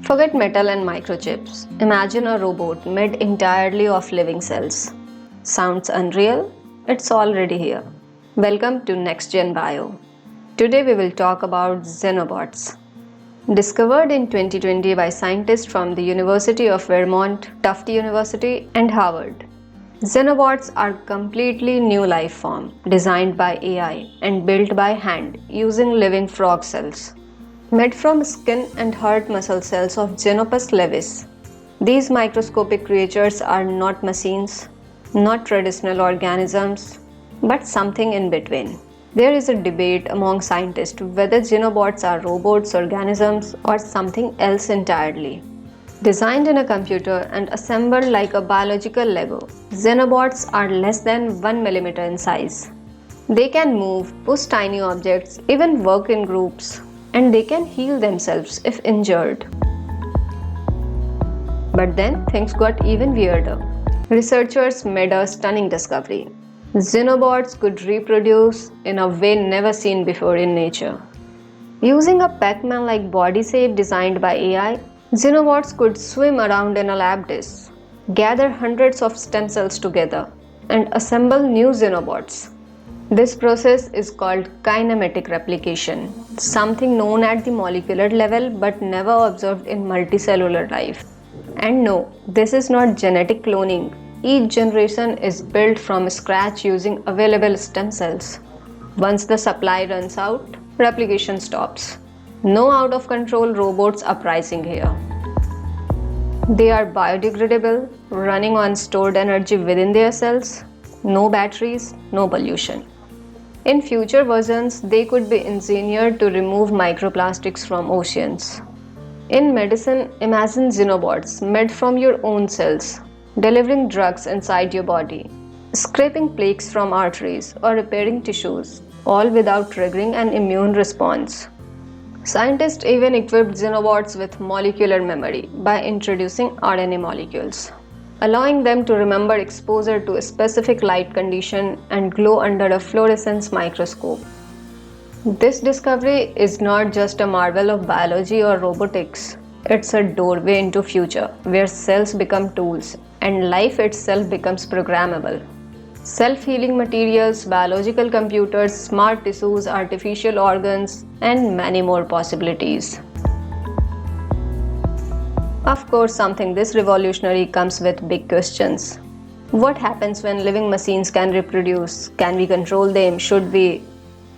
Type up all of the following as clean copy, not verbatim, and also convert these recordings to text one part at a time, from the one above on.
Forget metal and microchips. Imagine a robot made entirely of living cells. Sounds unreal? It's already here. Welcome to NextGen Bio. Today we will talk about Xenobots. Discovered in 2020 by scientists from the University of Vermont, Tufts University, and Harvard. Xenobots are completely new life form designed by AI and built by hand using living frog cells. Made from skin and heart muscle cells of Xenopus levis. These microscopic creatures are not machines, not traditional organisms, but something in between. There is a debate among scientists whether Xenobots are robots, organisms, or something else entirely. Designed in a computer and assembled like a biological Lego, Xenobots are less than 1 millimeter in size. They can move, push tiny objects, even work in groups, and they can heal themselves if injured. But then things got even weirder. Researchers made a stunning discovery. Xenobots could reproduce in a way never seen before in nature. Using a Pac-Man like body shape designed by AI, Xenobots could swim around in a lab dish, gather hundreds of stem cells together, and assemble new Xenobots. This process is called kinematic replication, something known at the molecular level but never observed in multicellular life. And no, this is not genetic cloning. Each generation is built from scratch using available stem cells. Once the supply runs out, replication stops. No out-of-control robots uprising here. They are biodegradable, running on stored energy within their cells. No batteries, no pollution. In future versions, they could be engineered to remove microplastics from oceans. In medicine, imagine Xenobots made from your own cells, delivering drugs inside your body, scraping plaques from arteries, or repairing tissues, all without triggering an immune response. Scientists even equipped Xenobots with molecular memory by introducing RNA molecules, allowing them to remember exposure to a specific light condition and glow under a fluorescence microscope. This discovery is not just a marvel of biology or robotics. It's a doorway into future where cells become tools and life itself becomes programmable. Self-healing materials, biological computers, smart tissues, artificial organs, and many more possibilities. Of course, something this revolutionary comes with big questions. What happens when living machines can reproduce? Can we control them? Should we?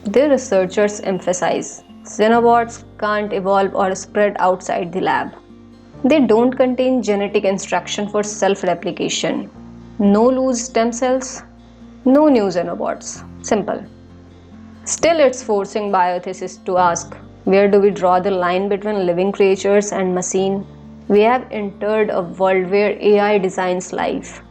The researchers emphasize Xenobots can't evolve or spread outside the lab. They don't contain genetic instruction for self-replication. No loose stem cells, no new Xenobots. Simple. Still, it's forcing bioethicists to ask, where do we draw the line between living creatures and machine? We have entered a world where AI designs life.